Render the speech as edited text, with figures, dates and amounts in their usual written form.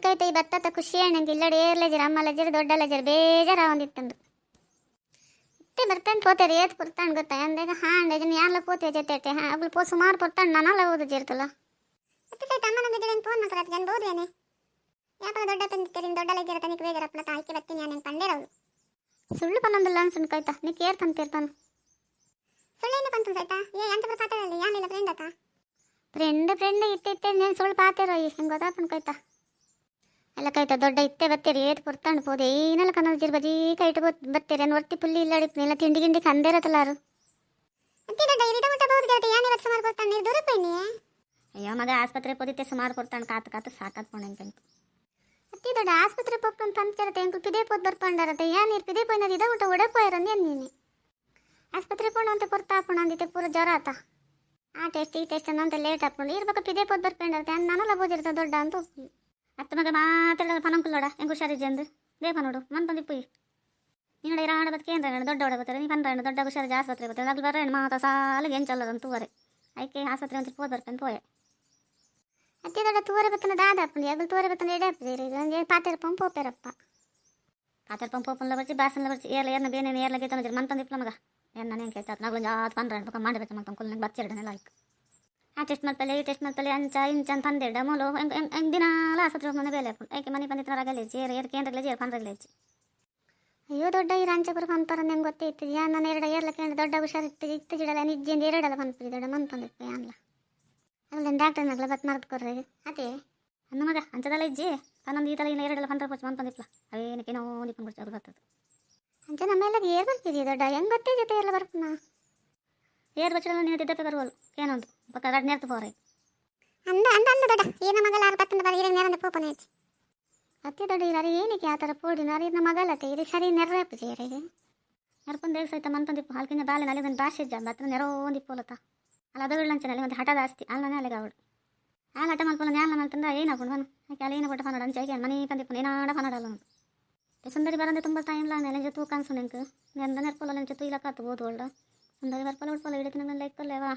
ಕೈತ ಈ ಬತ್ತ ಖುಷಿ ನಂಗೆ ಇಲ್ಲಡೆ ಏರ್ಲಜರ್ ಅಮ್ಮಲಜರ್ ದೊಡ್ಡಲಜರ್ ಬೇಜಾರ ಒಂದಿತ್ತಂದು ಇತ್ತೆ ಬರ್ತಾನೆ ಪೋತೇರಿ ಏತ್ ಪುರ್ತಾನ್ ಗೊತ್ತಾ ಅಂದಾಗ ಹಾಂಡ ಜನ ಯಾರ್ಲ ಪೋತೆ ಜೊತೆ ಹಾ ಅವ್ಳು ಪೋ ಸುಮಾರು ಪುರ್ತಾನ್ ನಾನಲ್ಲ ಓದು ಜೇರ್ತಲ್ಲ ಮತ್ತೆ ಕೈತ ಅಮ್ಮನ ಬಿದ್ದೆನ್ ಫೋನ್ ಮಾತ್ರ ಜನ ಬೋದೇನೆ ಯಾಪಲ ದೊಡ್ಡ ತಂದಿತ್ತೇರಿ ದೊಡ್ಡಲಜರ್ ತನಿಗೆ ಬೇಜಾರಪ್ಪ ತಾಯ್ಕೆ ಬರ್ತೀನಿ ನಾನು ಪಂಡೇರವಳು ಸುಳ್ಳು ಪನ್ನೊಂದಿಲ್ಲ ಅನ್ಸುಂಡು ಕೈತ ನೀ ಕೇರ್ ತಂತಿರ್ತಾನು ಸುಳ್ಳೇನು ಪಂತು ಸೈತಾ ಏ ಅಂತ ಪಾತ್ರದಲ್ಲಿ ಯಾನಿಲ್ಲ ಫ್ರೆಂಡ್ ಆತ ಫ್ರೆಂಡ್ ಇತ್ತೆ నేను ಸುಳ್ಳು ಪಾತಿರೋ ಹಿಂಗೆ ಗೊತ್ತಾಪನ್ ಕೈತ ಎಲ್ಲ ಕೈತ ದೊಡ್ಡ ಇತ್ತೆ ಬತ್ತೀರಿ ಏತ್ ಪುರ್ತಾಂಡು ಪೋದೆ ಏನಲ್ಲ ಕನ್ನಡ ಜಿರ್ ಬಜಿ ಕೈಟ್ ಬತ್ತೀರಿ ಅನ್ನು ಒರ್ತಿ ಪುಲ್ಲಿ ಇಲ್ಲಾಡಿಪ್ಪ ಎಲ್ಲ ತಿಂಡಿ ಗಿಂಡಿ ಕಂದೇರತ್ತಲ್ಲಾರು ಅತ್ತಿ ದೊಡ್ಡ ಇರಿದ ಮುಟ್ಟ ಬಹುದು ಗೆಳತಿ ಯಾನಿ ವರ್ಷ ಸುಮಾರು ಕೊಡ್ತಾನೆ ನೀವು ದೂರ ಪೈನಿ ಅಯ್ಯೋ ಮಗ ಆಸ್ಪತ್ರೆ ಪೋದಿತ್ತೆ ಸುಮಾರು ಕೊಡ್ತಾನೆ ಕಾತು ಸಾಕಾತ್ ಪೋಣೆಂಕಂತ ಅತ್ತಿ ದೊಡ್ಡ ಆಸ್ಪತ್ರೆ ಪೋಪ್ಪನ್ ಪಂಚರತೆ ಎಂಕು ಪಿದೇ ಪೋದ್ ಬರ್ಪಂಡರತೆ ಯಾನೀರ್ ಪಿದೇ ಪೋಯ್ನದು ಇದ ಊಟ ಒಡಪೋಯರಂದು ನೀನು ಆಸ್ಪತ್ರೆ ಪೋಣ ಅಂತ ಪುರ್ತಾಪಣ ಅಂದಿತ್ತೆ ಪೂರ ಜ್ವರ ಆತ ಆ ಟೆಸ್ಟ್ ಈ ಟೆಸ್ಟ್ ಅಂತ ಲೇಟ್ ಹಾಕೊಂಡು ಇರ್ಬೇಕು ಪಿದೇ ಪೋದ್ ಬರ್ಪಂಡರತೆ ನಾನಲ್ಲ ಬೋದಿರ್ತ ದೊಡ್ಡ ಅಂತ ಅತ್ತ ಮಗ ಮಾತಾಡೋದು ಪನಂಕುಲ್ಲೋಡ ಹೆಂಗೆ ಹುಷಾರಿದ್ದೆ ಅಂದು ದೇಪ ನೋಡು ಮನ್ ಬಂದಿಪ್ಪು ನೀನು ಇರಾಣ ಬದುಕಿ ಏನ್ರ ದೊಡ್ಡ ಬರ್ತಾರೆ ನೀ ಬಂದ್ರಾಣ ದೊಡ್ಡ ಹುಷಾರಿ ಆಸ್ಪತ್ರೆ ಬರ್ತಾರೆ ಅದು ಬರೋಣ ಮಾತಾ ಸಾಲಿಗೆ ಏನು ಚಲ್ಲೋದು ತೂವರೆ ಐಕೆ ಆಸ್ಪತ್ರೆ ಅಂತ ಪೋದ್ ಬರ್ಪೇನು ಪೋಯೆ ಅತ್ತೆ ದೊಡ್ಡ ತೂವರೆ ಬತ್ತನ ದಾದ ಹಾಕೊಂಡು ಯಾಗಲು ತೂವರೆ ಬತ್ತನ ಎಡೆ ಹಾಕ್ತೀರಿ ಪಾತೆರ ಪಂಪ್ ಹೋಗ್ತಾರಪ್ಪ ಪಾತೆರ ಪಂಪ್ ಓಪನ್ಲ ಬರ್ಚಿ ಬಾಸನ್ಲ ಬರ್ಚಿ ಏರ್ನ ಬೇನೇನು ಏರ್ಲಗೆ ತಂದಿರಿ ಮನ್ ತಂದಿಪ್ಲ ಮಗ ಏನು ನಾನು ಹೆಂಗೆ ಕೇಳ್ತಾ ನಗಳು ಜಾತ್ ಪಂದ್ರ ಪಕ್ಕ ಮಾಡಿ ಬರ್ತ ಮಗ ಕುಲ್ ನಂಗೆ ಬರ್ಚಿರಡನೆಲ್ಲ ಆಯ್ತು ಆ ಟೆಸ್ಟ್ ಮಲ್ಪಲೆ ಈ ಟೆಸ್ಟ್ ಮಲ್ಪಲೆ ಅಂಚ ಇಂಚ ಅಂತ ತಂದಿಡ್ಡ ಮೂಲು ಹೆಂಗೆ ದಿನಾಲ ಆಸ್ಪತ್ರೆ ಮನೆ ಬೇಲೆ ಹಾಕೊಂಡು ಐಕೆ ಮನೆ ಬಂದಿತ್ತು ರಗಲೆ ಏರ್ ಕೇಂದ್ರಗಲೆ ಜೇರ್ ಪಂದ್ರಗಲೆ ಹೆಚ್ಚಿ ಅಯ್ಯೋ ದೊಡ್ಡ ಈ ರಾಂಚಪುರ ಪಂಪರ ನಂಗೆ ಗೊತ್ತೇ ಇತ್ತು ಯಾ ನಾನು ಎರಡು ಏರ್ಲಕ್ಕೆ ದೊಡ್ಡ ಹುಷಾರಿತ್ತು ಇತ್ತು ಜಿಡಲ್ಲ ನಿಜ್ಜಿಂದ ಎರಡಲ್ಲ ಪಂಪರಿ ದೊಡ್ಡ ಮನ್ ತಂದಿತ್ತು ಅನ್ಲ ಆಮೇಲೆ ಡಾಕ್ಟರ್ ನಗಲ ಬತ್ ಮಾರ್ದು ಕೊರ್ರೆ ಅದೇ ಅನ್ನ ಮಗ ಅಂಚದಲ್ಲ ಇಜ್ಜಿ ತನ್ನೊಂದು ಈ ಥರ ಇನ್ನು ಎರಡೆಲ್ಲ ಪಂದ್ರ ಪಚ್ಚ ಮನ್ ತಂದಿಪ್ಲ ಅವೇನಕ್ಕೇನೋ ನಿಪ್ಕೊಂಡು ಕೊಡ್ಸಿ ಅದು ಬರ್ತದೆ ಅಂಚೆ ನಮ್ಮೆಲ್ಲ ಏರ್ ಬರ್ತಿದೀಯ ದೊಡ್ಡ ಹೆಂಗೆ ಗೊತ್ತೇ ಜೊತೆ ಎಲ್ಲ ಬರ್ಪನ ಏರ್ ಬಚ್ಚಲ ನೀನು ತಿದ್ದಪ್ಪೆ ಬರುವಳು ಏನೊಂದು ಪಕ್ಕ ಎರಡು ನೇರ್ತು ಪೋರೆ ಅಂದ ದೊಡ್ಡ ಏನ ಮಗಲ ಆರು ಪತ್ತಂದ ಬರ ಇರ ನೇರಂದ ಪೋಪನ ಹೆಚ್ಚು ಅತ್ತೆ ದೊಡ್ಡ ಇರಾರಿ ಏನಕ್ಕೆ ಆ ಥರ ಪೋಡಿ ನಾರು ಇನ್ನ ಮಗಲತ್ತೆ ಇದು ಸರಿ ನೆರ್ರಪ್ಪು ಜೇರಿಗೆ ನೆರ್ಪಂದು ದೇಗ ಸಹಿತ ಮನ್ಪಂದಿಪ್ಪು ಹಾಲ್ಕಿನ ಬಾಲೆ ನಲ್ಲಿ ಒಂದು ಭಾಷೆ ಜಬ್ಬ ಹತ್ರ ನೆರೋ ಒಂದಿಪ್ಪೋಲತ್ತ ಅಲ್ಲ ಅದು ನಂಚನಲ್ಲಿ ಒಂದು ಹಠ ಜಾಸ್ತಿ ಅಲ್ಲನೇ ಅಲ್ಲಿಗೆ ಅವಳು ಹಾಲು ಹಠ ಮಲ್ಪಲ್ಲ ನ್ಯಾಲ ಮಲ್ತಂದ ಏನಾಕೊಂಡು ಬನು ಯಾಕೆ ಅಲ್ಲಿ ಏನು ಕೊಟ್ಟ ಪನ್ನಡ ಅಂಚೆ ಮನೆ ಪಂದಿಪ್ಪು ಏನಾಡ ಪನ್ನಡಲ್ಲ ಒಂದು ಸುಂದರಿ ಬರಂದೆ ತುಂಬ ಟೈಮ್ ला ನೆಲೆ ತೂಕ ಅನ್ಸು ನಿಂಗೆ ನೆಂದ ನೆರ್ಪಲ್ಲ ನೆಂಚ ತೂಯಿಲಕ್ಕ ಆತು ಓದು ಒಳ್ಳ ಸುಂದರಿ ಬರ್ಪಲ್ಲ ಉಡ್ಪಲ್ಲ ಹಿಡಿತಿನ ಲೆಕ್ಕಲ್ಲೇವಾ